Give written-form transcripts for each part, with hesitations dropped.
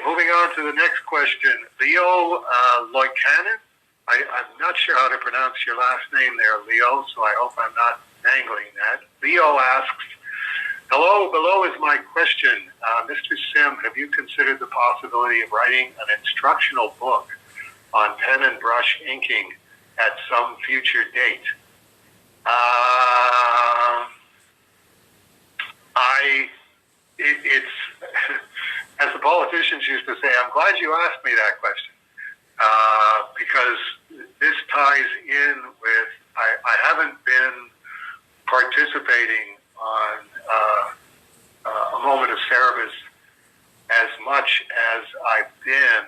moving on to the next question. Leo Loikanen. I'm not sure how to pronounce your last name there, Leo, so I hope I'm not mangling that. Leo asks, hello, below is my question. Mr. Sim, have you considered the possibility of writing an instructional book on pen and brush inking at some future date? It's as the politicians used to say, I'm glad you asked me that question, because this ties in with, I haven't been participating on a moment of Cerebus as much as I've been,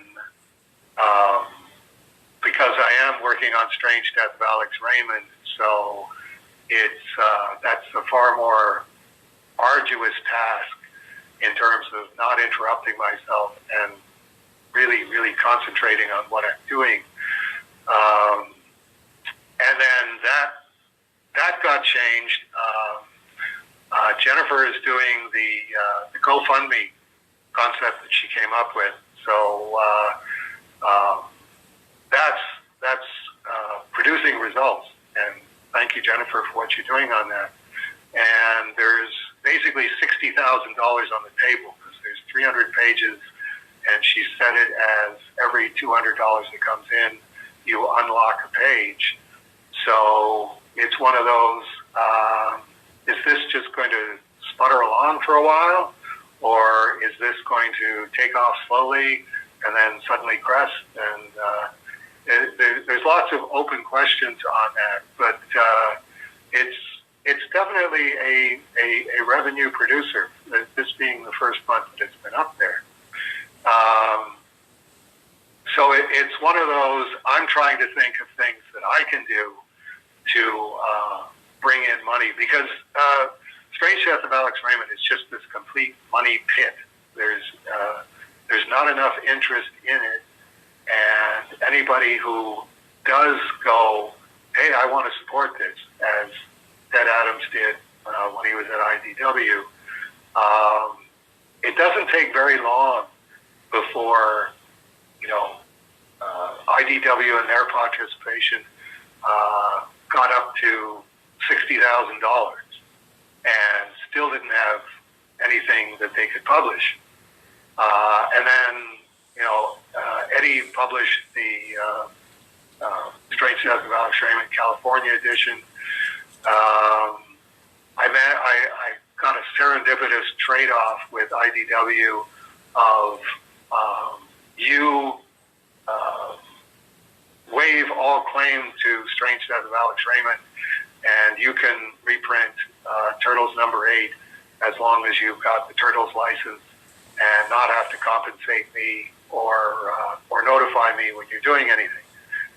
because I am working on Strange Death of Alex Raymond, so that's a far more arduous task in terms of not interrupting myself and really, really concentrating on what I'm doing. And then that got changed. Jennifer is doing the GoFundMe concept that she came up with. So that's producing results. And thank you, Jennifer, for what you're doing on that. And there's basically $60,000 on the table because there's 300 pages, and she set it as every $200 that comes in, you unlock a page. So it's one of those, is this just going to sputter along for a while, or is this going to take off slowly and then suddenly crest? And there's lots of open questions on that, but it's definitely a revenue producer, this being the first month that it's been up there. So it's one of those, I'm trying to think of things that I can do to bring in money, because Strange Death of Alex Raymond is just this complete money pit. There's not enough interest in it, and anybody who does go, hey, I want to support this, as Ted Adams did when he was at IDW, it doesn't take very long before, IDW and their participation got up to $60,000 and still didn't have anything that they could publish. And then, Eddie published the Strange Death of Alex Raymond California edition. I got a serendipitous trade-off with IDW of you waive all claim to Strange Death of Alex Raymond, and you can reprint Turtles #8 as long as you've got the Turtles license and not have to compensate me or notify me when you're doing anything.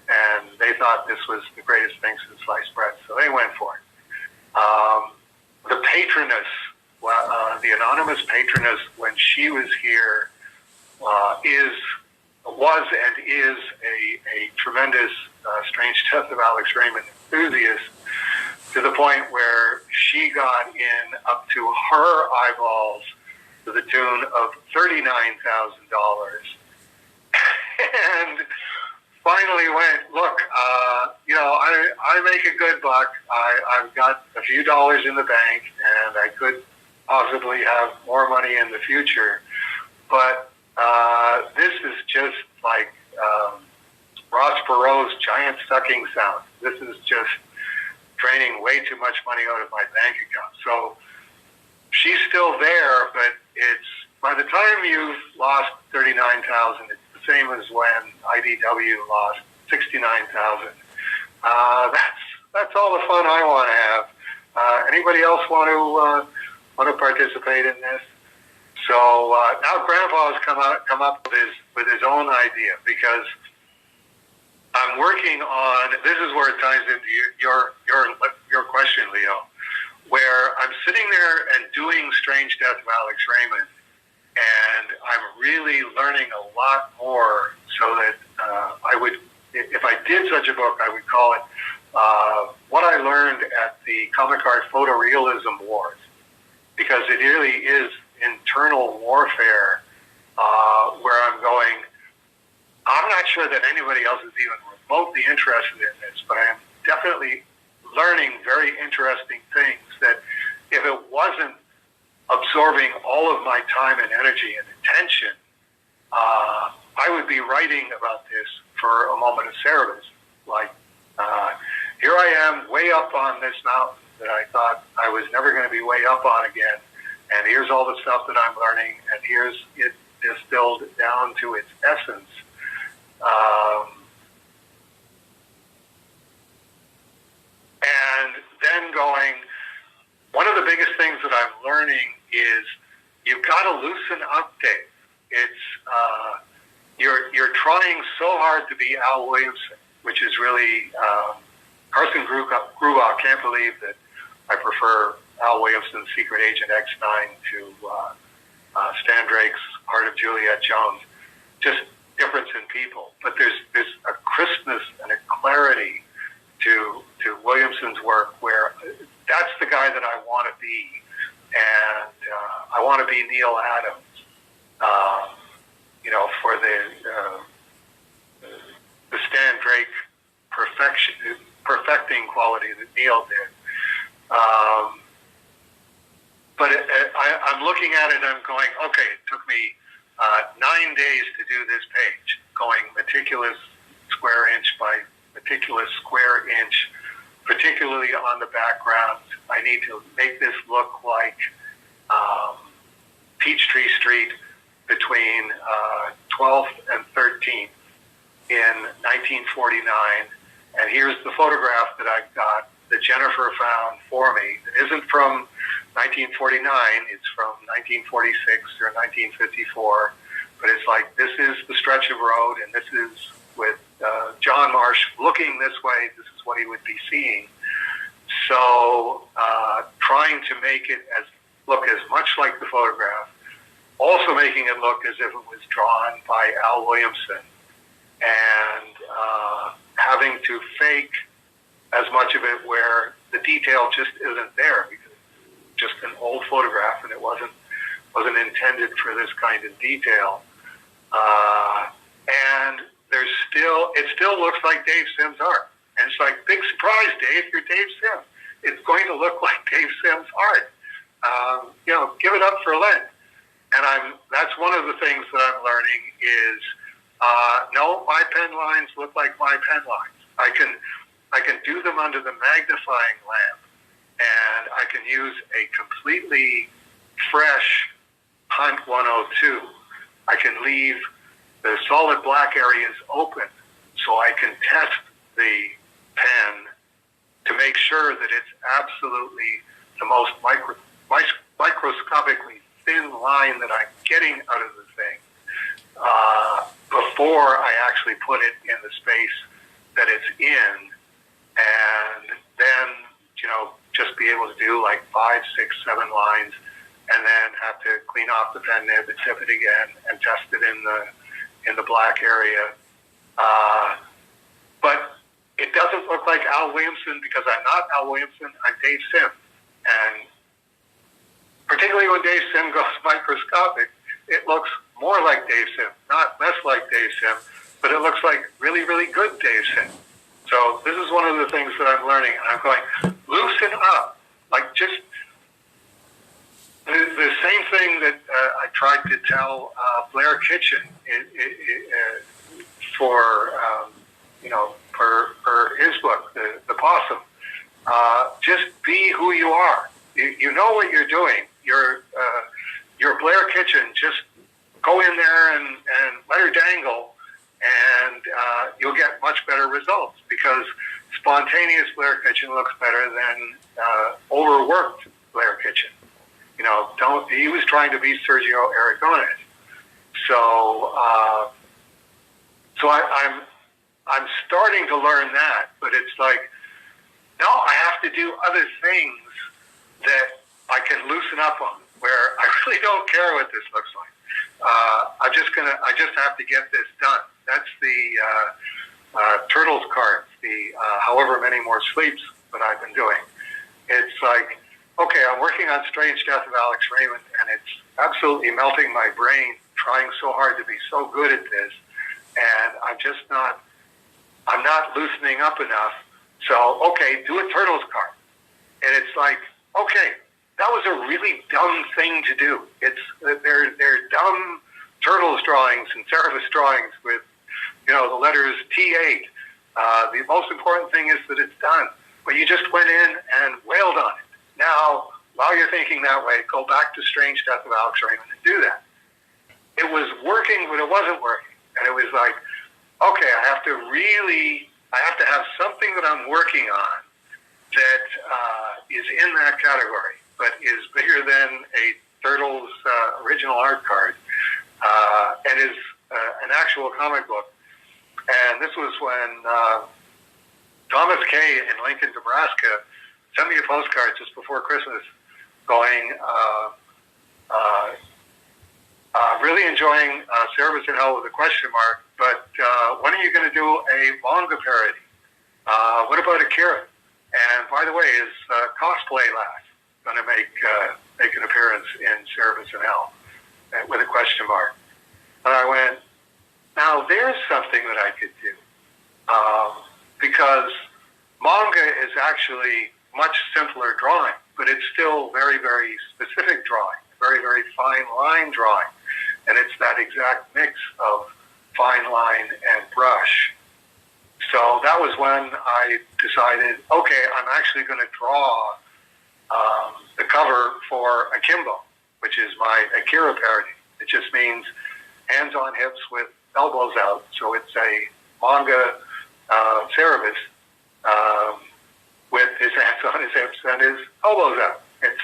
And they thought this was the greatest thing since sliced bread, so they went for it. The patroness, the anonymous patroness, when she was here, was and is a tremendous Strange Death of Alex Raymond enthusiast, to the point where she got in up to her eyeballs to the tune of $39,000, and finally went, look, I make a good buck. I've got a few dollars in the bank, and I could possibly have more money in the future. But this is just like Ross Perot's giant sucking sound. This is just draining way too much money out of my bank account. So she's still there, but it's, by the time you've lost $39,000, it's the same as when IDW lost $69,000. That's all the fun I want to have. Anybody else want to participate in this? So now Grandpa's come up with his own idea, because I'm working on, this is where it ties into your question, Leo, where I'm sitting there and doing Strange Death of Alex Raymond, and I'm really learning a lot more, so that I would, if I did such a book, I would call it what I learned at the Comic Art Photorealism Wars, because it really is internal warfare, where I'm sure that anybody else is even remotely interested in this, but I am definitely learning very interesting things that if it wasn't absorbing all of my time and energy and attention, I would be writing about this for a moment of Cerebus. Like, here I am way up on this mountain that I thought I was never going to be way up on again, and here's all the stuff that I'm learning, and here's it distilled down to its essence. And then going, one of the biggest things that I'm learning is you've got to loosen up, Dave. It's you're trying so hard to be Al Williamson, which is really Carson Grubach can't believe that I prefer Al Williamson's Secret Agent X9 to Stan Drake's Heart of Juliet Jones. Just difference in people, but there's a crispness and a clarity to Williamson's work where that's the guy that I want to be, and I want to be Neil Adams. For the Stan Drake perfecting quality that Neil did. But I'm looking at it and I'm going, okay, it took me 9 days to do this page, going meticulous square inch by meticulous square inch, particularly on the background. I need to make this look like Peachtree Street between 12th and 13th in 1949. And here's the photograph that I've got that Jennifer found for me. It isn't from 1949, it's from 1946 or 1954. But it's like, this is the stretch of road, and this is with John Marsh looking this way, this is what he would be seeing. So trying to make it look as much like the photograph, also making it look as if it was drawn by Al Williamson, and having to fake as much of it where the detail just isn't there because it's just an old photograph and it wasn't intended for this kind of detail. And it still looks like Dave Sims' art. And it's like, big surprise, Dave, you're Dave Sims. It's going to look like Dave Sims' art. Give it up for Lent. And that's one of the things that I'm learning is, no, my pen lines look like my pen lines. I can do them under the magnifying lamp, and I can use a completely fresh Hunt 102. I can leave the solid black areas open so I can test the pen to make sure that it's absolutely the most microscopically thin line that I'm getting out of the thing before I actually put it in the space that it's in, and then just be able to do like 5, 6, 7 lines, and then have to clean off the pen nib and tip it again and test it in the black area. But it doesn't look like Al Williamson because I'm not Al Williamson. I'm Dave Sim, and particularly when Dave Sim goes microscopic, it looks more like Dave Sim, not less like Dave Sim, but it looks like really, really good Dave Sim. So this is one of the things that I'm learning, and I'm going, loosen up. Like, just the same thing that I tried to tell Blair Kitchen for his book, The Possum. Just be who you are. You know what you're doing. You're Blair Kitchen. Just go in there and let her dangle, and you'll get much better results because spontaneous Blair Kitchen looks better than overworked Blair Kitchen. He was trying to be Sergio Aragonés. So I'm starting to learn that, but it's like, no, I have to do other things that I can loosen up on, where I really don't care what this looks like. I just have to get this done. That's the Turtles cards, the however many more sleeps that I've been doing. It's like, okay, I'm working on Strange Death of Alex Raymond, and it's absolutely melting my brain, trying so hard to be so good at this. and I'm not loosening up enough. So, okay, do a Turtles card. And it's like, okay, that was a really dumb thing to do. They're dumb Turtles drawings and Cerebus drawings with, the letters T8. The most important thing is that it's done. But you just went in and wailed on it. Now, while you're thinking that way, go back to Strange Death of Alex Raymond and do that. It was working, but it wasn't working. And it was like, okay, I have to have something that I'm working on that is in that category, but is bigger than a Turtles original art card, and is an actual comic book. And this was when Thomas Kay in Lincoln, Nebraska, sent me a postcard just before Christmas going, really enjoying Cerebus in Hell with a question mark, but when are you going to do a manga parody? What about Akira? And by the way, is Cosplay Lass going to make an appearance in Cerebus in Hell with a question mark? And I went, now there's something that I could do. Because manga is actually much simpler drawing, but it's still very, very specific drawing, very, very fine line drawing. And it's that exact mix of fine line and brush. So that was when I decided, okay, I'm actually going to draw the cover for Akimbo, which is my Akira parody. It just means hands on hips with elbows out. So it's a manga Cerebus with his hands on his hips and his elbows out. It's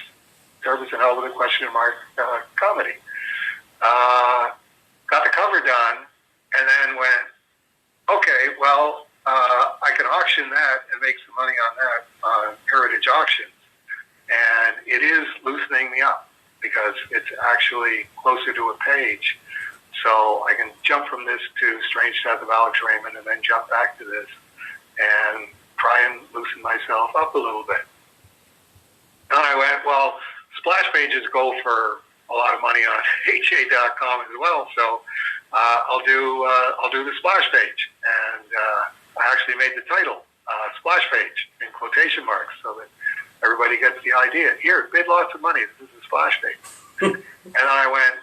Cerebus in Hell with a question mark comedy. Got the cover done, and then went, okay, well, I can auction that and make some money on that on Heritage Auctions. And it is loosening me up because it's actually closer to a page. So I can jump from this to Strange Death of Alex Raymond and then jump back to this and try and loosen myself up a little bit. And I went, well, splash pages go for a lot of money on HA.com as well, so I'll do the splash page, and I actually made the title splash page in quotation marks so that everybody gets the idea. Here, bid lots of money. This is a splash page. And I went,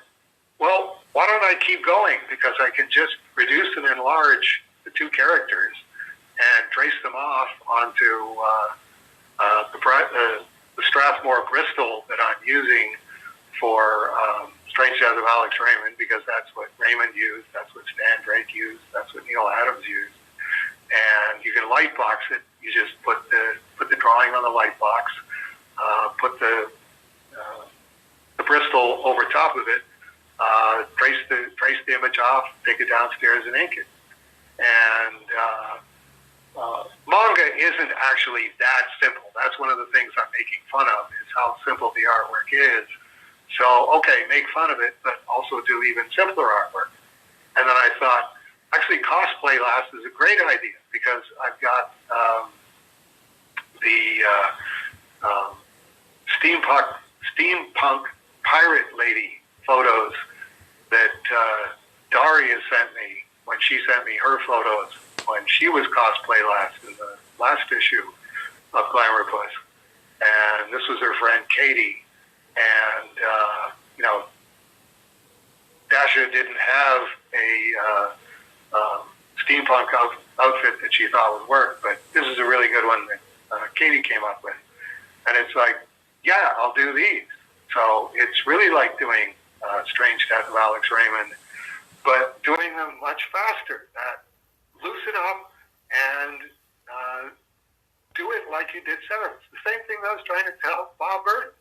well, why don't I keep going? Because I can just reduce and enlarge the two characters and trace them off onto the Strathmore Bristol that I'm using for Strange Death of Alex Raymond, because that's what Raymond used, that's what Stan Drake used, that's what Neil Adams used. And you can light box it. You just put the drawing on the light box, put the Bristol over top of it, trace the image off, take it downstairs and ink it. And manga isn't actually that simple. That's one of the things I'm making fun of, is how simple the artwork is. So, okay, make fun of it, but also do even simpler artwork. And then I thought, actually, Cosplay Lass is a great idea, because I've got the steampunk pirate lady photos that Daria sent me when she sent me her photos when she was Cosplay Lass in the last issue of Glamour Puss. And this was her friend Katie. And, Dasha didn't have a steampunk outfit that she thought would work, but this is a really good one that Katie came up with. And it's like, yeah, I'll do these. So it's really like doing Strange Death of Alex Raymond, but doing them much faster. Loosen up and do it like you did Cerebus. The same thing that I was trying to tell Bob Burton.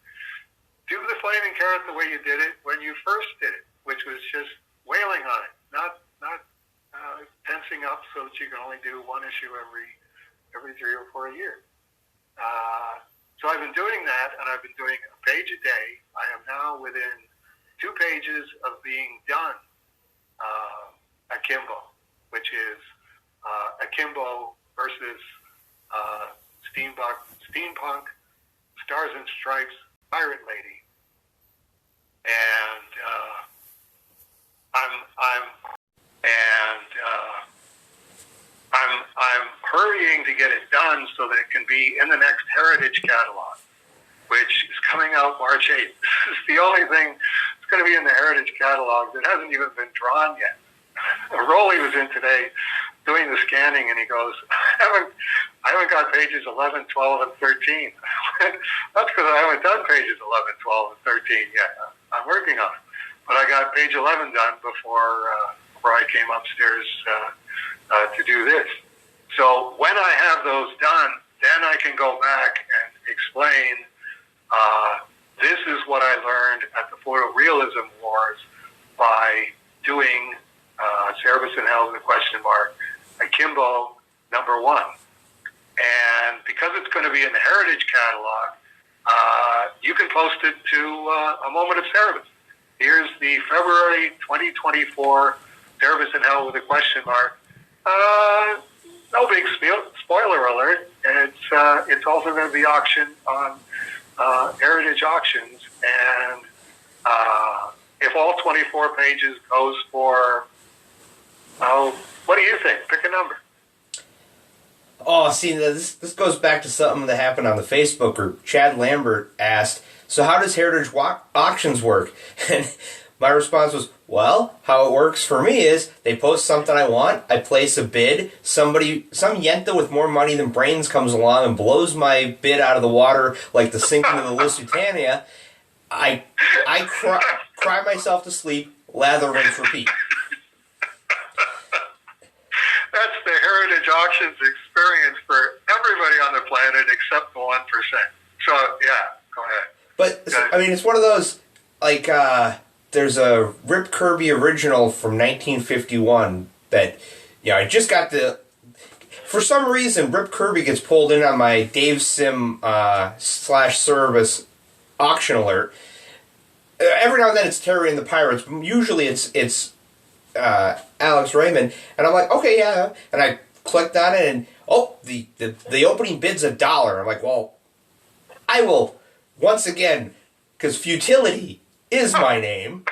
Do the Flaming Carrot the way you did it when you first did it, which was just wailing on it, not tensing up so that you can only do one issue every 3 or 4 years. So I've been doing that, and I've been doing a page a day. I am now within 2 pages of being done Akimbo, which is Akimbo versus steampunk Stars and Stripes pirate lady. And get it done so that it can be in the next Heritage catalog, which is coming out March 8th. This is the only thing that's going to be in the Heritage catalog that hasn't even been drawn yet. Rolly was in today doing the scanning, and he goes, I haven't got pages 11, 12, and 13. That's because I haven't done pages 11, 12, and 13 yet. I'm working on it. But I got page 11 done before I came upstairs to do this. So when I have those done, then I can go back and explain, this is what I learned at the Photorealism Wars by doing Cerebus in Hell with a question mark, Akimbo #1. And because it's going to be in the Heritage catalog, you can post it to A Moment of Cerebus. Here's the February 2024 Cerebus in Hell with a question mark. No big spoiler alert. It's also going to be auctioned on Heritage Auctions. And if all 24 pages goes for, what do you think? Pick a number. Oh, see, this goes back to something that happened on the Facebook group. Chad Lambert asked, so how does Heritage Auctions work? And my response was, well, how it works for me is they post something I want, I place a bid, some yenta with more money than brains comes along and blows my bid out of the water like the sinking of the Lusitania. I cry myself to sleep, lather, rinse, repeat. That's the Heritage Auctions experience for everybody on the planet except the 1%. So, yeah, go ahead. But, I mean, it's one of those, like, there's a Rip Kirby original from 1951 that, I just got for some reason, Rip Kirby gets pulled in on my Dave Sim /Cerebus auction alert. Every now and then it's Terry and the Pirates, but usually it's Alex Raymond, and I'm like, okay, yeah, and I clicked on it, and the opening bid's $1. I'm like, well, I will once again, because futility is my name.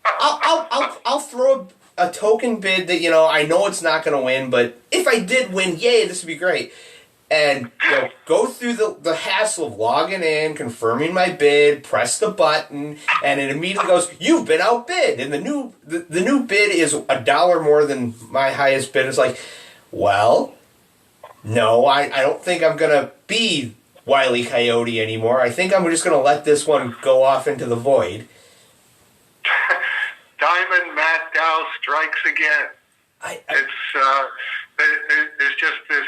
I'll throw a token bid that I know it's not going to win, but if I did win, yay, this would be great. And go through the hassle of logging in, confirming my bid, press the button, and it immediately goes, you've been outbid. And the new bid is $1 more than my highest bid. It's like, well, no, I don't think I'm going to be Wile E. Coyote anymore. I think I'm just going to let this one go off into the void. Diamond Matt Dow strikes again. There's just this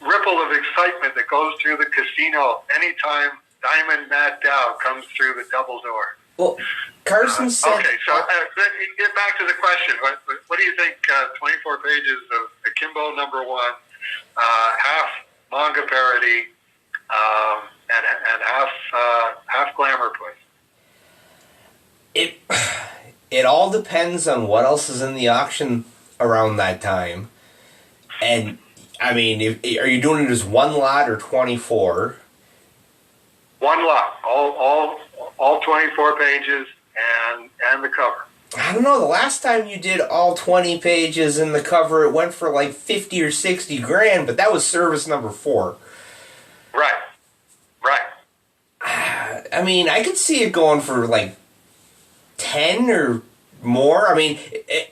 ripple of excitement that goes through the casino anytime Diamond Matt Dow comes through the double door. Well, Carson said... Okay, so get back to the question. What do you think, 24 pages of Akimbo #1, half manga parody, and half glamour push? It all depends on what else is in the auction around that time. And, I mean, are you doing it as one lot or 24? One lot. All 24 pages and the cover. I don't know. The last time you did all 20 pages and the cover, it went for like 50 or 60 grand, but that was service #4. Right. I mean, I could see it going for like 10 or more. I mean,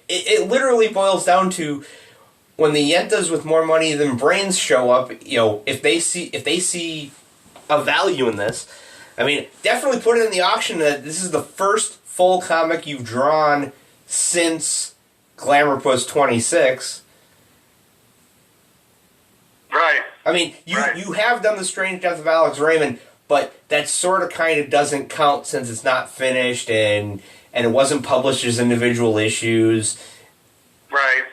it literally boils down to when the yentas with more money than brains show up, if they see a value in this, I mean, definitely put it in the auction that this is the first full comic you've drawn since Glamour Puss 26. Right. I mean, you have done The Strange Death of Alex Raymond, but that sort of kind of doesn't count since it's not finished and it wasn't published as individual issues. Right.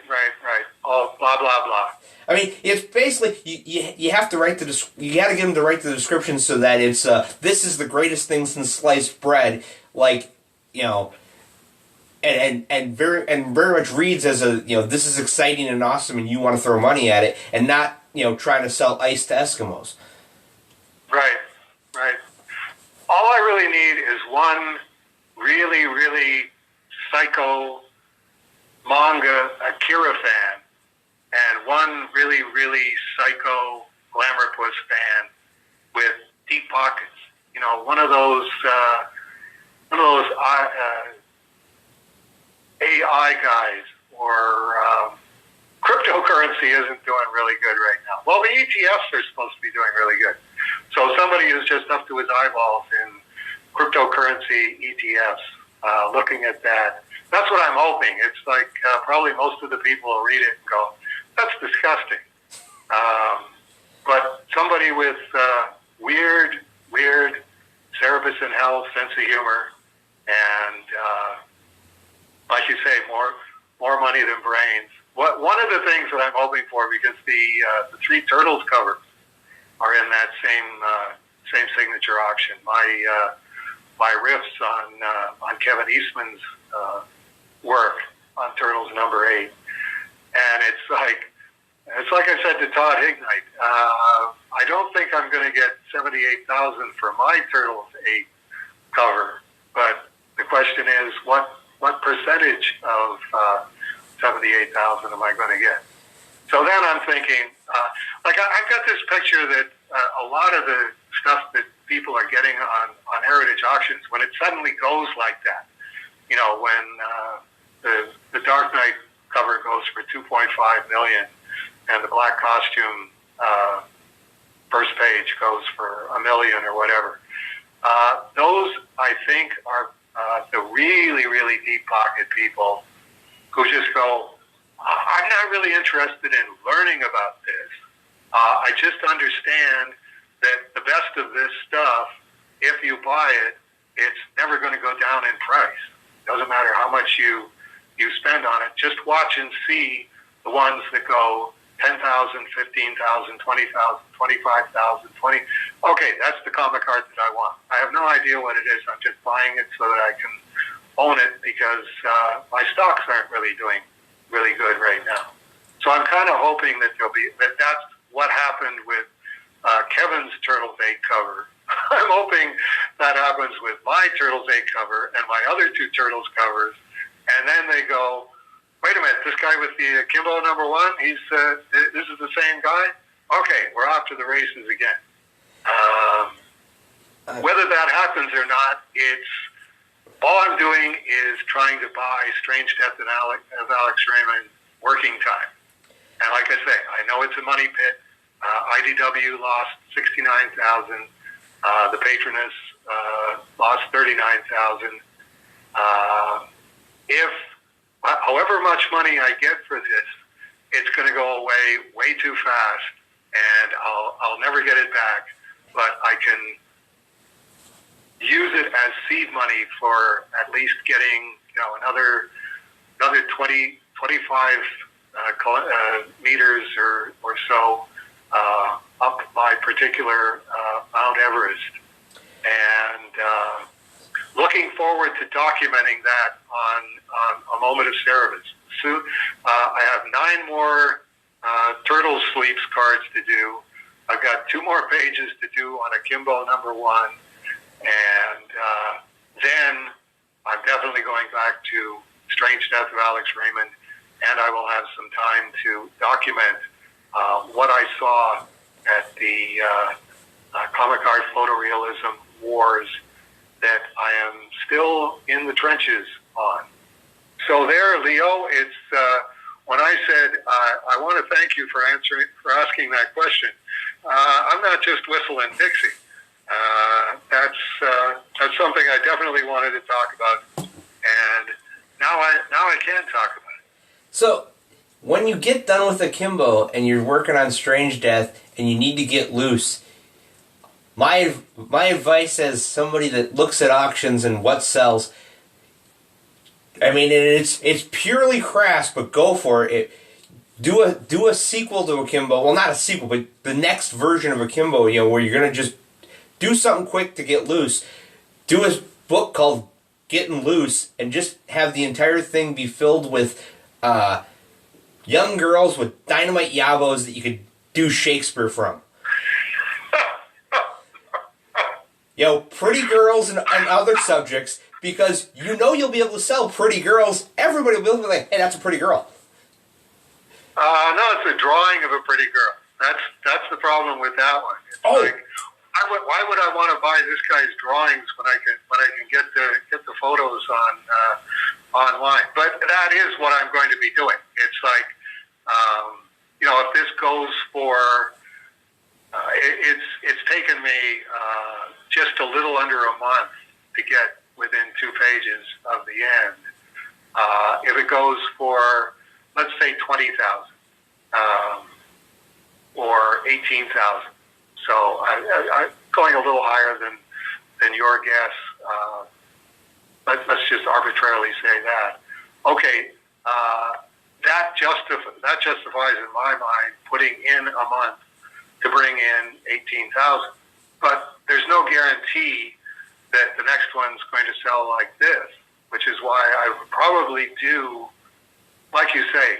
Oh, blah, blah, blah. I mean, it's basically, you have to write you got to get them to write the description so that it's, this is the greatest thing since sliced bread, like, and very much reads as a, this is exciting and awesome and you want to throw money at it, and not, trying to sell ice to Eskimos. Right. All I really need is one really, really psycho manga Akira fan, and one really, really psycho glamour puss fan with deep pockets. You know, one of those AI guys, or cryptocurrency isn't doing really good right now. Well, the ETFs are supposed to be doing really good. So somebody who's just up to his eyeballs in cryptocurrency ETFs, looking at that, that's what I'm hoping. It's like probably most of the people will read it and go, that's disgusting. But somebody with weird Cerebus in hell sense of humor, and like you say, more money than brains. One of the things that I'm hoping for, because the three turtles covers are in that same signature auction. My riffs on Kevin Eastman's work on Turtles #8, and it's like I said to Todd Hignite, I don't think I'm going to get $78,000 for my Turtles 8 cover, but the question is, what percentage of $78,000 am I going to get? So then I'm thinking, like I've got this picture that a lot of the stuff that people are getting on heritage auctions, when it suddenly goes like that, you know, when the Dark Knight cover goes for $2.5 million, and the black costume first page goes for $1 million or whatever. Those, I think, are the really, really deep pocket people who just go, I'm not really interested in learning about this. I just understand that the best of this stuff, if you buy it, it's never going to go down in price. Doesn't matter how much you spend on it. Just watch and see the ones that go 10,000, 15,000, 20,000, 25,000, 20. Okay, that's the comic art that I want. I have no idea what it is. I'm just buying it so that I can own it, because my stocks aren't really doing really good right now. So I'm kind of hoping that that's what happened with Kevin's Turtles 8 cover. I'm hoping that happens with my Turtles 8 cover and my other two Turtles covers, and then they go, wait a minute, this guy with the Kimbo #1, this is the same guy? Okay, we're off to the races again. Whether that happens or not, all I'm doing is trying to buy Strange Death of Alex Raymond working time. And like I say, I know it's a money pit. IDW lost $69,000. The Patroness lost $39,000. However much money I get for this, it's going to go away way too fast, and I'll never get it back. But I can use it as seed money for at least getting, you know, another 20, 25 meters or so up my particular Mount Everest, and looking forward to documenting that on A Moment of Cerebus. Soon, I have 9 more Turtle Sleeps cards to do. I've got 2 more pages to do on Akimbo #1, and then I'm definitely going back to Strange Death of Alex Raymond, and I will have some time to document what I saw at the Comic Art Photorealism Wars that I am still in the trenches on. So there, Leo, it's when I said I want to thank you for asking that question. I'm not just whistling Dixie. That's something I definitely wanted to talk about, and now I can talk about it. So, when you get done with Akimbo and you're working on Strange Death and you need to get loose, my advice as somebody that looks at auctions and what sells, I mean, it's purely crass, but go for it. Do a sequel to Akimbo. Well, not a sequel, but the next version of Akimbo, you know, where you're going to just do something quick to get loose. Do a book called Getting Loose and just have the entire thing be filled with young girls with dynamite yabos that you could do Shakespeare from. You know, pretty girls and other subjects, because you know you'll be able to sell pretty girls. Everybody will be like, hey, that's a pretty girl. No, it's a drawing of a pretty girl. That's the problem with that one. It's like, why would I want to buy this guy's drawings when I can get the photos on online? But that is what I'm going to be doing. It's like, if this goes for, it's taken me just a little under a month to get within 2 pages of the end. If it goes for, let's say, 20,000 or 18,000, so I'm going a little higher than your guess. Let's just arbitrarily say that. Okay, that justifies in my mind putting in a month to bring in 18,000. But there's no guarantee that the next one's going to sell like this, which is why I would probably do, like you say,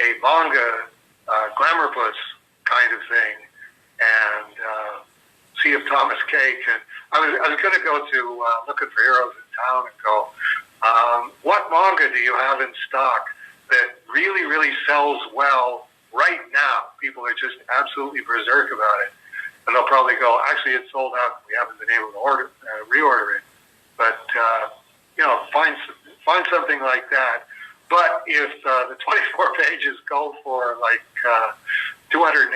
a manga glamour puss kind of thing, and see if Thomas K. can. I was going to go to Looking for Heroes in Town and go, what manga do you have in stock that really, really sells well right now? People are just absolutely berserk about it. And they'll probably go, actually, it's sold out. We haven't been able to reorder it. But, find something like that. But if the 24 pages go for like $280,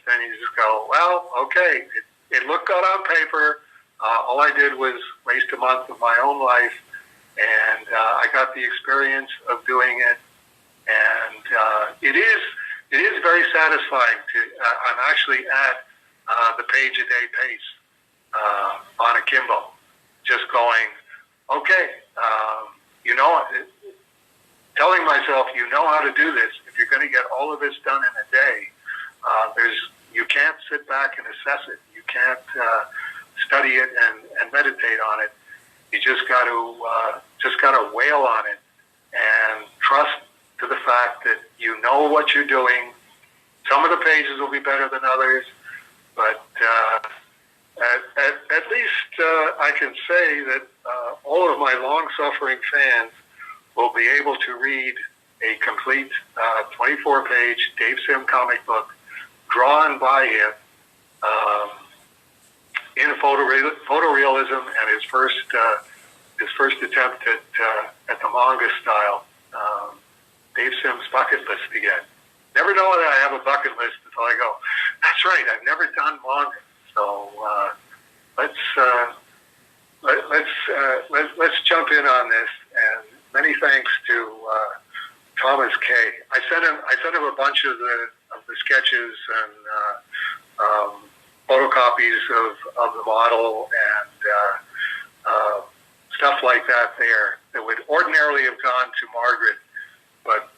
then you just go, well, okay, it looked good on paper. All I did was waste a month of my own life, and I got the experience of doing it. And it is very satisfying to. I'm actually at the page-a-day pace on Akimbo, just going, okay, telling myself, how to do this. If you're going to get all of this done in a day, you can't sit back and assess it. You can't study it and meditate on it. You just got to wail on it and trust to the fact that you know what you're doing. Some of the pages will be better than others, but at least I can say that all of my long-suffering fans will be able to read a complete 24-page Dave Sim comic book drawn by him in photorealism and his first attempt at the manga style. Dave Sim's bucket list again. Never know that I have a bucket list until I go, that's right, I've never done manga. So let's jump in on this. And many thanks to Thomas K. I sent him a bunch of the sketches and photocopies of the model and stuff like that there that would ordinarily have gone to Margaret, but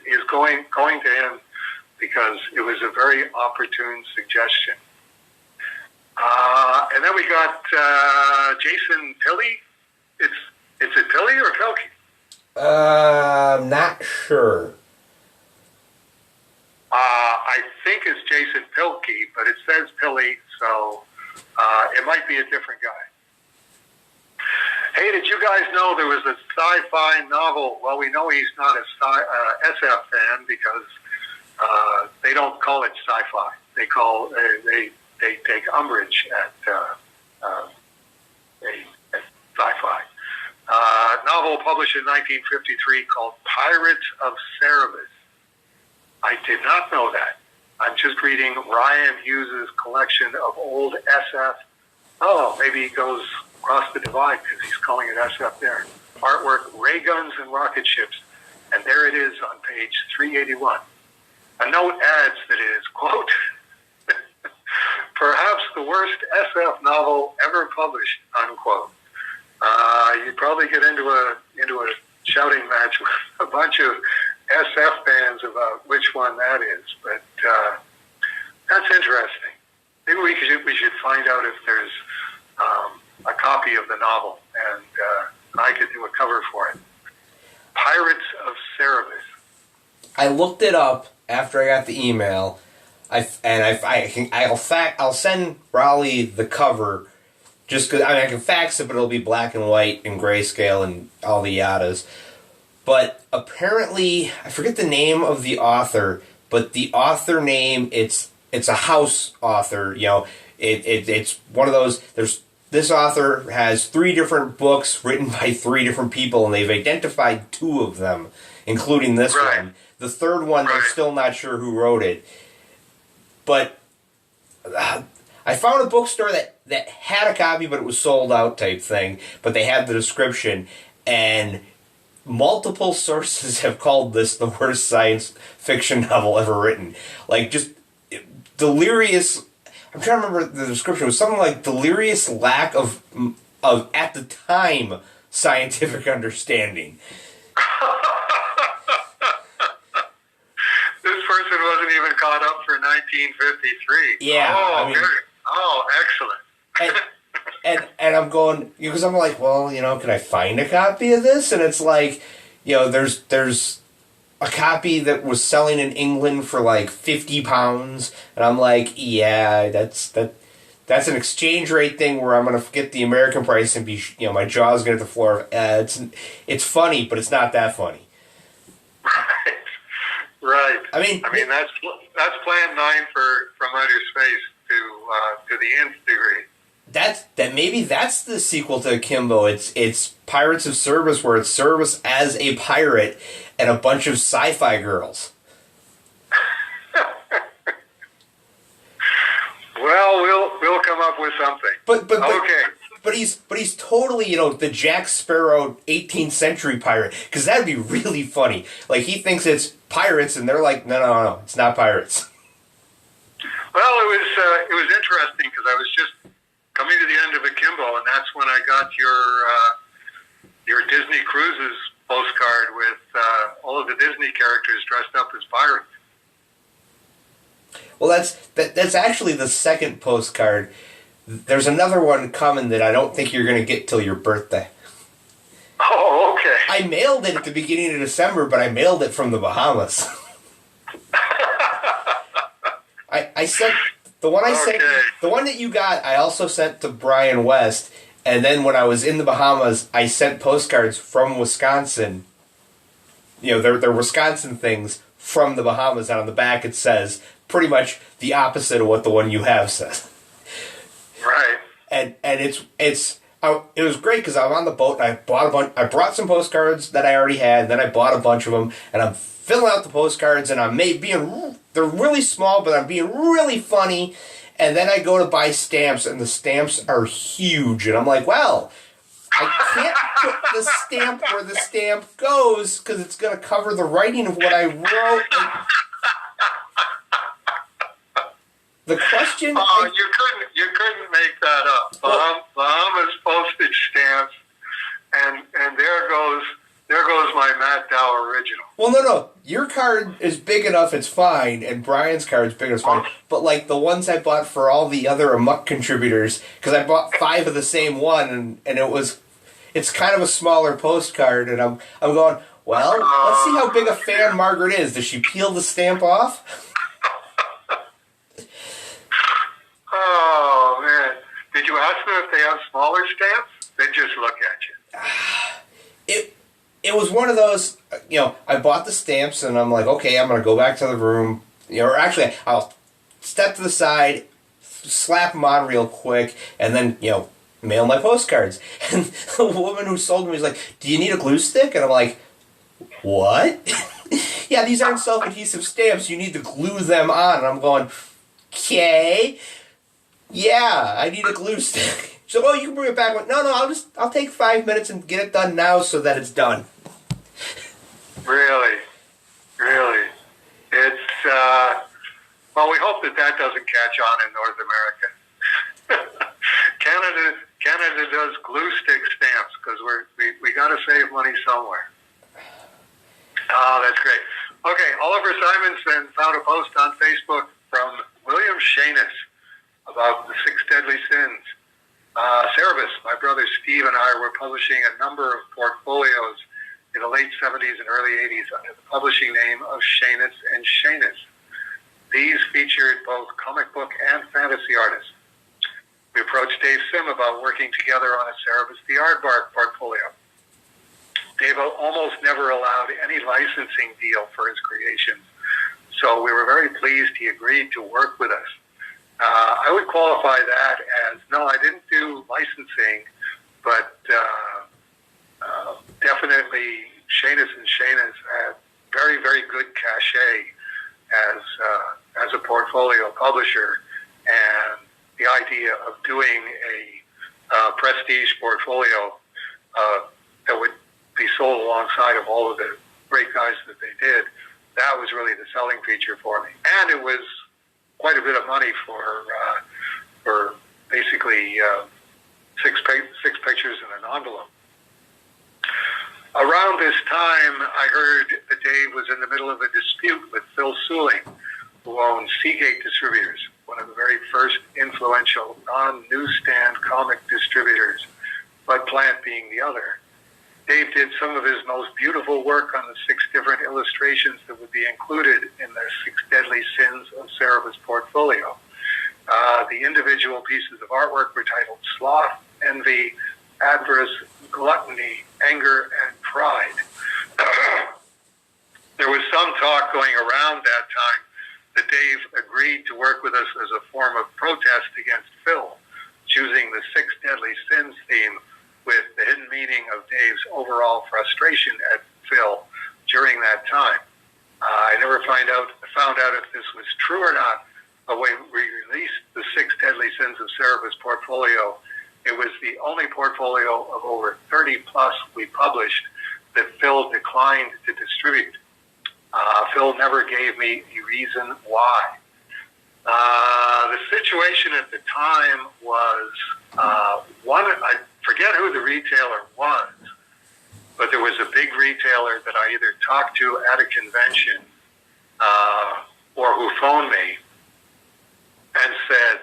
is going to him because it was a very opportune suggestion. And then we got Jason Pilley. Is it Pilley or Pilkey? Not sure. I think it's Jason Pilkey, but it says Pilley, so it might be a different guy. Hey, did you guys know there was a sci-fi novel? Well, we know he's not a SF fan because they don't call it sci-fi. They take umbrage at sci-fi. Novel published in 1953 called Pirates of Cerebus. I did not know that. I'm just reading Ryan Hughes' collection of old SF. Oh, maybe he goes across the divide because he's calling it SF there. Artwork, ray guns and rocket ships. And there it is on page 381. A note adds that it is, quote, perhaps the worst SF novel ever published, unquote. You'd probably get into a shouting match with a bunch of SF fans about which one that is, but that's interesting. Maybe we should find out if there's a copy of the novel, and I could do a cover for it. Pirates of Cerebus. I looked it up after I got the email. I'll send Raleigh the cover. Just because I can fax it, but it'll be black and white and grayscale and all the yadas. but apparently I forget the name of the author, but the author name it's a house author. It's one of those. This author has 3 different books written by 3 different people, and they've identified 2 of them, including this one. The third one, they're still not sure who wrote it. But I found a bookstore that had a copy, but it was sold out type thing. But they had the description, and multiple sources have called this the worst science fiction novel ever written. Like, just delirious. I'm trying to remember the description. It was something like delirious lack of at the time scientific understanding. This person wasn't even caught up for 1953. Yeah. Excellent. And I'm going, because I'm like, well, can I find a copy of this? And it's like, there's a copy that was selling in England for like £50, and I'm like, yeah, that's an exchange rate thing where I'm gonna get the American price and be, my jaw's gonna hit the floor. It's funny, but it's not that funny. Right. I mean that's Plan 9 from outer space to the nth degree. Maybe that's the sequel to Akimbo. It's Pirates of Cerebus, where it's Cerebus as a pirate and a bunch of sci-fi girls. Well, we'll come up with something. But okay. But he's totally, the Jack Sparrow 18th century pirate, because that'd be really funny. Like, he thinks it's pirates, and they're like, no, it's not pirates. Well, it was interesting because I was just coming to the end of Akimbo, and that's when I got your Disney Cruises postcard with all of the Disney characters dressed up as pirates. Well, that's actually the second postcard. There's another one coming that I don't think you're going to get till your birthday. Oh, okay. I mailed it at the beginning of December, but I mailed it from the Bahamas. I sent the one the one that you got. I also sent to Brian West, and then when I was in the Bahamas, I sent postcards from Wisconsin. They're Wisconsin things from the Bahamas, and on the back it says pretty much the opposite of what the one you have says. Right. And it was great because I'm on the boat and I brought some postcards that I already had, and then I bought a bunch of them, and I'm filling out the postcards, and they're really small, but I'm being really funny. And then I go to buy stamps, and the stamps are huge, and I'm like, well, I can't put the stamp where the stamp goes because it's going to cover the writing of what I wrote. The question... Oh, you couldn't make that up. Bahamas postage stamps, and there goes my Matt Dow original. Well, no. Your card is big enough, it's fine, and Brian's card's big enough, it's fine. But, like, the ones I bought for all the other Amok contributors, because I bought 5 of the same one, and it's kind of a smaller postcard, and I'm going, well, let's see how big a fan Margaret is. Does she peel the stamp off? Oh, man. Did you ask them if they have smaller stamps? They just look at you. It was one of those, I bought the stamps, and I'm like, okay, I'm going to go back to the room. Or actually, I'll step to the side, slap them on real quick, and then, mail my postcards. And the woman who sold me was like, do you need a glue stick? And I'm like, what? Yeah, these aren't self-adhesive stamps. You need to glue them on. And I'm going, okay. Yeah, I need a glue stick. So, you can bring it back. No, I'll take 5 minutes and get it done now so that it's done. Really? It's, well, we hope that doesn't catch on in North America. Canada does glue stick stamps because we got to save money somewhere. Oh, that's great. Okay, Oliver Simonson found a post on Facebook from William Shanus about the 6 deadly sins. Cerebus, my brother Steve and I were publishing a number of portfolios in the late 70s and early 80s under the publishing name of Shanus and Shanus. These featured both comic book and fantasy artists. We approached Dave Sim about working together on a Cerebus the Aardvark portfolio. Dave almost never allowed licensing deal for his creations. So we were very pleased he agreed to work with us. I would qualify that as, no, I didn't do licensing, but definitely Shanus and Shanus had very, very good cachet as a portfolio publisher, and the idea of doing a prestige portfolio that would be sold alongside of all of the great guys that they did, that was really the selling feature for me. And it was quite a bit of money for basically six pictures in an envelope. Around this time, I heard that Dave was in the middle of a dispute with Phil Suling, who owned Seagate Distributors, one of the very first influential non-newsstand comic distributors, Bud Plant being the other. Dave did some of his most beautiful work on the 6 different illustrations that would be included in the 6 Deadly Sins of Cerebus portfolio. The individual pieces of artwork were titled Sloth, Envy, Avarice, Gluttony, Anger, and Pride. There was some talk going around that time that Dave agreed to work with us as a form of protest against Phil, choosing the 6 Deadly Sins theme with the hidden meaning of Dave's overall frustration at Phil during that time. I never found out if this was true or not, but when we released the 6 Deadly Sins of Cerebus portfolio, it was the only portfolio of over 30 plus we published that Phil declined to distribute. Phil never gave me a reason why. The situation at the time was I forget who the retailer was, but there was a big retailer that I either talked to at a convention or who phoned me and said,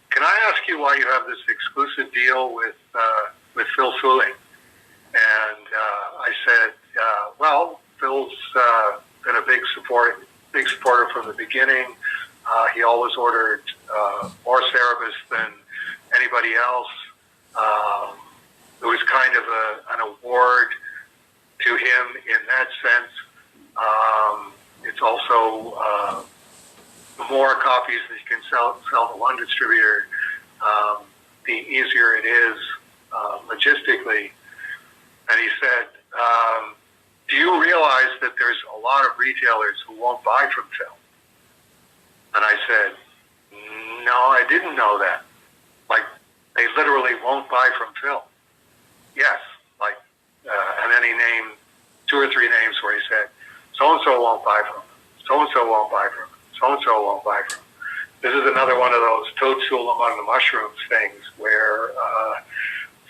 can I ask you why you have this exclusive deal with Phil Suling? And I said, well, Phil's been a big supporter from the beginning. He always ordered more Cerebus than anybody else. It was kind of an award to him in that sense. It's also the more copies that you can sell to one distributor, the easier it is logistically. And he said, do you realize that there's a lot of retailers who won't buy from Phil? And I said, no, I didn't know that. Like, they literally won't buy from Phil. Yes, like, and then he named 2 or 3 names where he said, so-and-so won't buy from him, so-and-so won't buy from him, so-and-so won't buy from him. This is another one of those toadstool among the mushrooms things where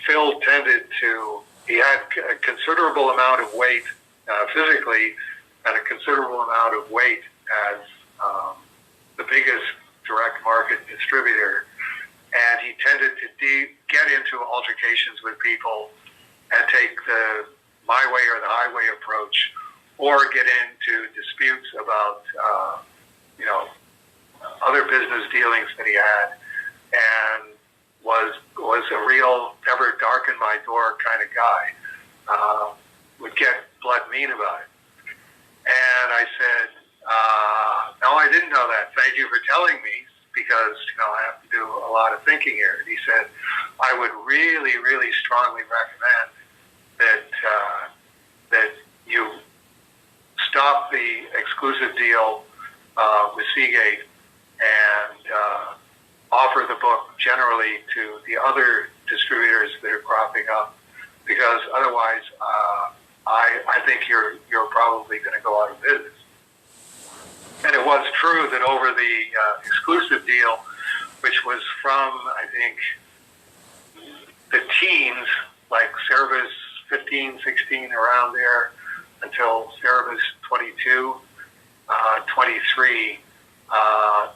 Phil tended to, he had a considerable amount of weight physically and a considerable amount of weight as the biggest direct market distributor, and he tended to get into altercations with people and take the my way or the highway approach, or get into disputes about other business dealings that he had, and was a real never darken my door kind of guy. Would get blood mean about it. And I said, no, I didn't know that. Thank you for telling me, because I have to do a lot of thinking here. And he said, I would really, really strongly recommend that you stop the exclusive deal with Seagate and offer the book generally to the other distributors that are cropping up, because otherwise I think you're probably going to go out of business. And it was true that over the exclusive deal, which was from, I think, the teens, like Cerebus 15, 16, around there, until Cerebus 22, 23,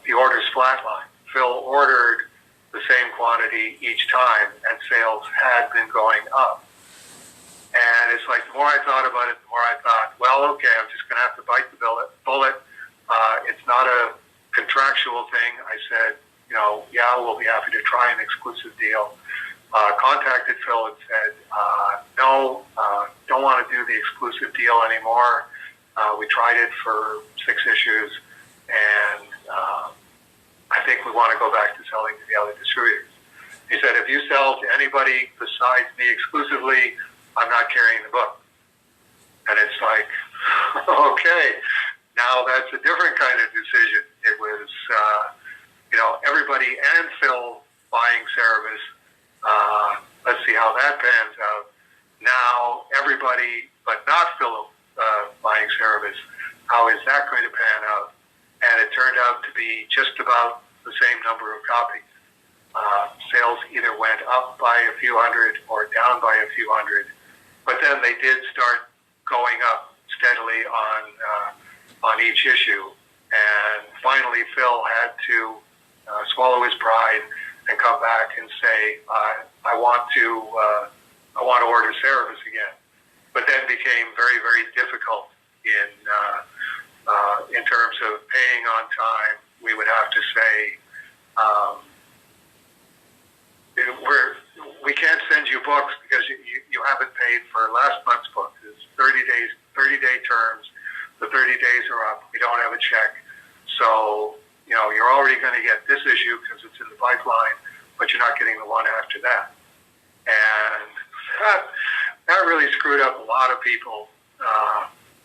the orders flatlined. Phil ordered the same quantity each time, and sales had been going up. And it's like, the more I thought about it, the more I thought, well, okay, I'm just going to have to bite the bullet. It's not a contractual thing. I said, yeah, we'll be happy to try an exclusive deal. Contacted Phil and said, no, don't want to do the exclusive deal anymore. We tried it for 6 issues, and I think we want to go back to selling to the other distributors. He said, if you sell to anybody besides me exclusively, I'm not carrying the book. And it's like, okay, now that's a different kind of decision. It was, everybody and Phil buying Cerebus. Let's see how that pans out. Now everybody, but not Phil, buying Cerebus. How is that going to pan out? And it turned out to be just about the same number of copies. Sales either went up by a few hundred or down by a few hundred, but then they did start going up steadily on each issue. And finally, Phil had to swallow his pride and come back and say, "I want to order Cerebus again." But then became very, very difficult in terms of paying on time. We would have to say, we can't send you books because you haven't paid for last month's book. It's 30 days, 30-day terms. The 30 days are up. We don't have a check. So, you're already going to get this issue because it's in the pipeline, but you're not getting the one after that. And that really screwed up a lot of people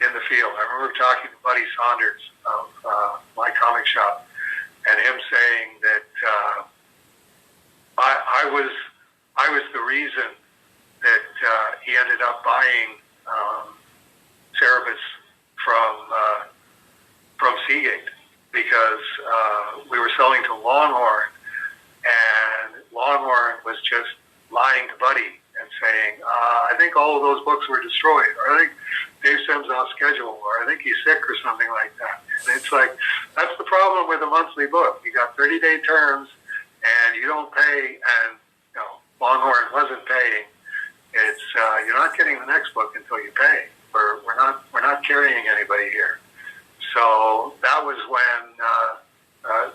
in the field. I remember talking to Buddy Saunders of my comic shop, and him saying that I was the reason that he ended up buying Cerebus from Seagate, because we were selling to Longhorn, and Longhorn was just lying to Buddy and saying, I think all of those books were destroyed, or I think Dave Sims off schedule, or I think he's sick or something like that. And it's like, that's the problem with a monthly book. You got 30-day terms, and you don't pay, and Longhorn wasn't paying. It's you're not getting the next book until you pay. We're not carrying anybody here. So that was when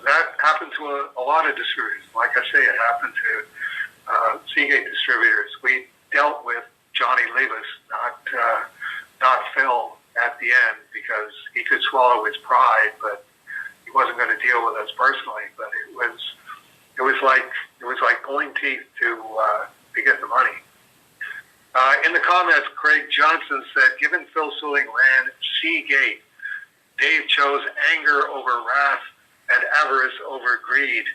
that happened to a lot of distributors. Like I say, it happened to Seagate distributors. We dealt with Johnny Levis, not Phil, at the end, because he could swallow his pride, but he wasn't going to deal with us personally. But it was like pulling teeth to get the money. In the comments, Craig Johnson said, given Phil Suling ran Seagate, Dave chose anger over wrath and avarice over greed,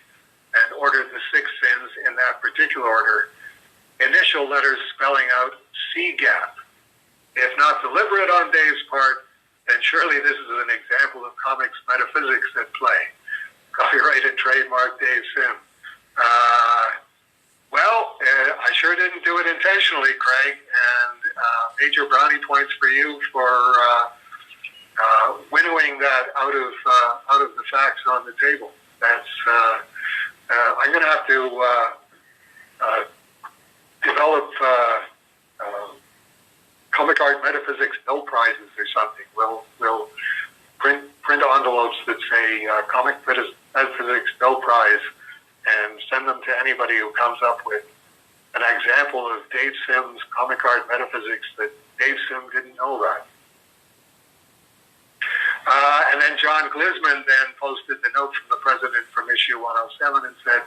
and ordered the 6 sins in that particular order. Initial letters spelling out C-gap. If not deliberate on Dave's part, then surely this is an example of comics metaphysics at play. Copyrighted trademark Dave Sim. I sure didn't do it intentionally, Craig, and major brownie points for you for winnowing that out of the facts on the table. That's I'm going to have to develop comic art metaphysics no prizes or something. We'll print envelopes that say comic metaphysics no prize, and send them to anybody who comes up with an example of Dave Sim's comic art metaphysics that Dave Sim didn't know about. And then John Glisman then posted the note from the president from issue 107 and said,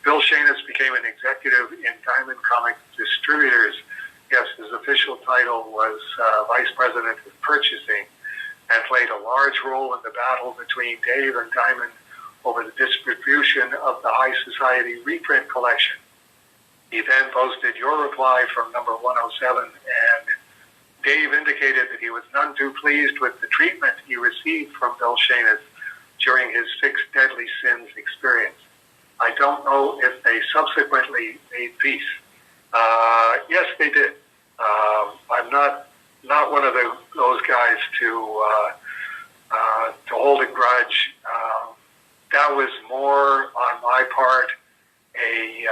Bill Shanis became an executive in Diamond Comic Distributors. Yes, his official title was Vice President of Purchasing, and played a large role in the battle between Dave and Diamond over the distribution of the High Society reprint collection. He then posted your reply from number 107, and Dave indicated that he was none too pleased with the treatment he received from Bill Shanis during his 6 Deadly Sins experience. I don't know if they subsequently made peace. Yes, they did. I'm not one of those guys to hold a grudge. That was more on my part a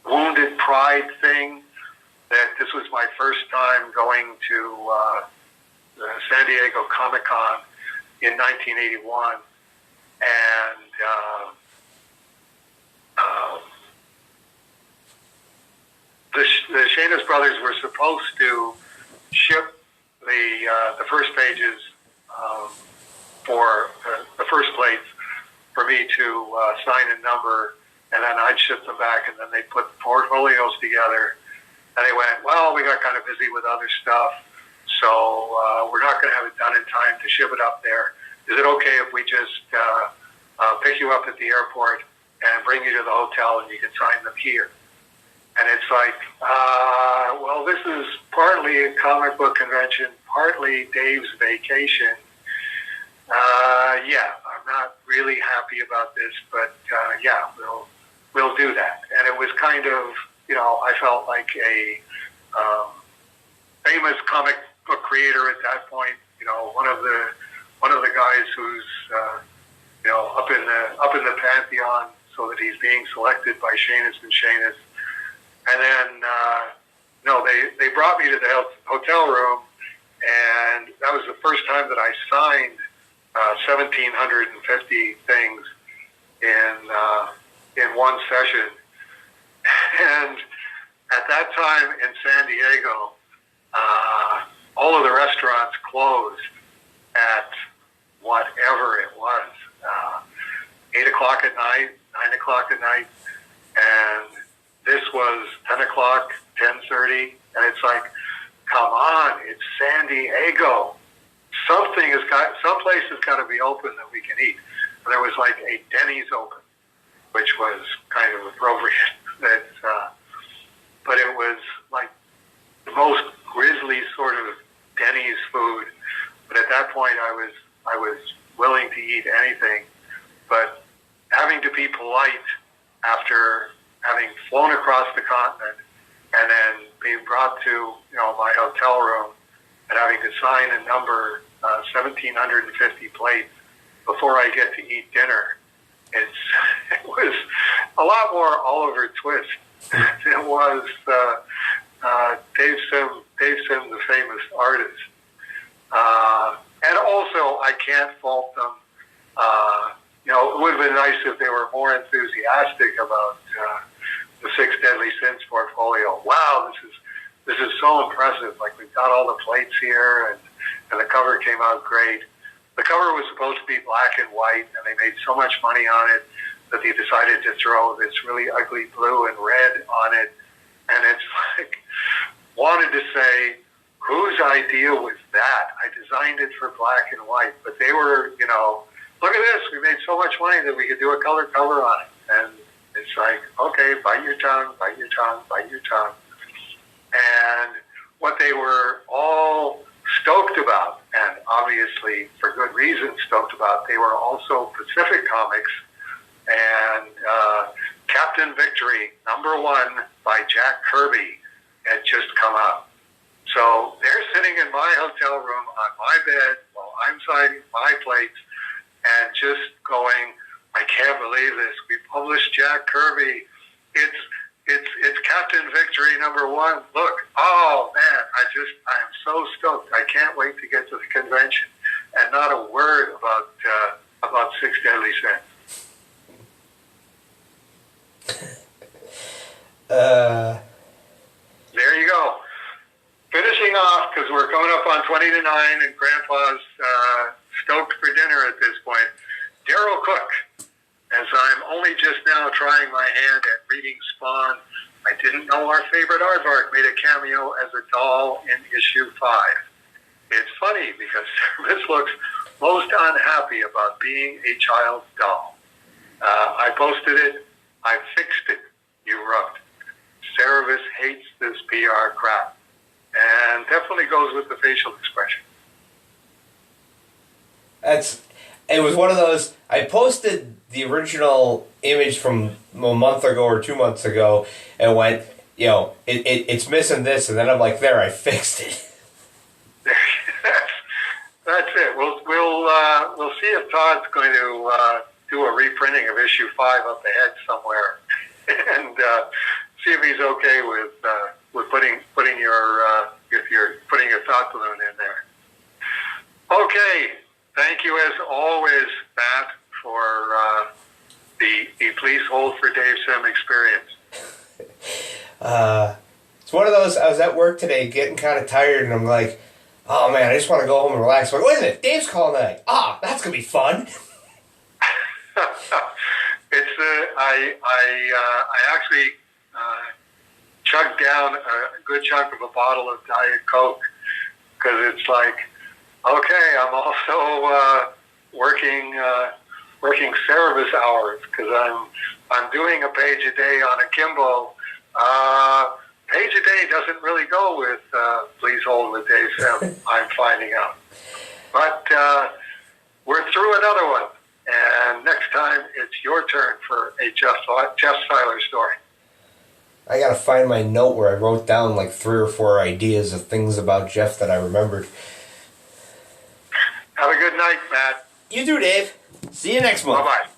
wounded pride thing. That this was my first time going to the San Diego Comic-Con in 1981, and the Shanis brothers were supposed to ship the first pages for the first plates for me to sign and number, and then I'd ship them back, and then they'd put the portfolios together. And they went, well, we got kind of busy with other stuff, so we're not going to have it done in time to ship it up there. Is it okay if we just pick you up at the airport and bring you to the hotel and you can sign them here? And it's like, well, this is partly a comic book convention, partly Dave's vacation. Yeah, I'm not really happy about this, but yeah, we'll do that. And it was kind of, you know, I felt like a famous comic book creator at that point. You know, one of the guys who's you know, up in the pantheon, so that he's being selected by Shanus and Shanus. And then, no, they brought me to the hotel room, and that was the first time that I signed 1,750 things in one session. And at that time in San Diego, all of the restaurants closed at whatever it was, 8 o'clock at night, 9 o'clock at night, and this was 10 o'clock, 10:30, and it's like, come on, it's San Diego. Some place has got to be open that we can eat. And there was like a Denny's open, which was kind of appropriate. But it was like the most grisly sort of Denny's food. But at that point, I was willing to eat anything. But having to be polite after having flown across the continent and then being brought to, you know, my hotel room and having to sign and number 1,750 plates before I get to eat dinner, it was a lot more Oliver Twist than it was Dave Sim, the famous artist. And also, I can't fault them. You know, it would have been nice if they were more enthusiastic about the Six Deadly Sins portfolio. Wow, this is so impressive. Like, we've got all the plates here, and the cover came out great. The cover was supposed to be black and white, and they made so much money on it that they decided to throw this really ugly blue and red on it. And it's like, wanted to say, whose idea was that? I designed it for black and white, but they were, you know, look at this, we made so much money that we could do a color cover on it. And it's like, okay, bite your tongue, bite your tongue, bite your tongue. And what they were all stoked about, and obviously for good reason stoked about, they were also Pacific Comics, and Captain Victory #1 by Jack Kirby had just come out. So they're sitting in my hotel room on my bed while I'm signing my plates and just going, I can't believe this. We published Jack Kirby. It's Captain Victory #1. Look, oh man, I am so stoked. I can't wait to get to the convention. And not a word about Six Deadly Sins. There you go. Finishing off, because we're coming up on 20 to 9, and Grandpa's stoked for dinner at this point. Daryl Cook, as I'm only just now trying my hand at reading Spawn, I didn't know our favorite aardvark made a cameo as a doll in issue 5. It's funny because Cerebus looks most unhappy about being a child's doll. I posted it. I fixed it, you wrote. Cerebus hates this PR crap. And definitely goes with the facial expression. It was one of those, I posted the original image from a month ago or 2 months ago and went, you know, it's missing this, and then I'm like, there, I fixed it. That's it. We'll see if Todd's going to do a reprinting of issue 5 up ahead somewhere, and see if he's okay with putting your thought balloon in there. Okay, thank you as always, Matt, for the Please Hold for Dave Sim experience. It's one of those, I was at work today getting kind of tired, and I'm like, oh man, I just want to go home and relax. I'm like, wait a minute, Dave's calling tonight. Ah, that's going to be fun. It's I actually chugged down a good chunk of a bottle of Diet Coke because it's like, okay, I'm also working Cerebus hours because I'm doing a page a day on Akimbo. Page a day doesn't really go with Please Hold with Dave Sim. I'm finding out, but we're through another one. And next time, it's your turn for a Jeff Seiler story. I gotta find my note where I wrote down like 3 or 4 ideas of things about Jeff that I remembered. Have a good night, Matt. You too, Dave. See you next month. Bye-bye.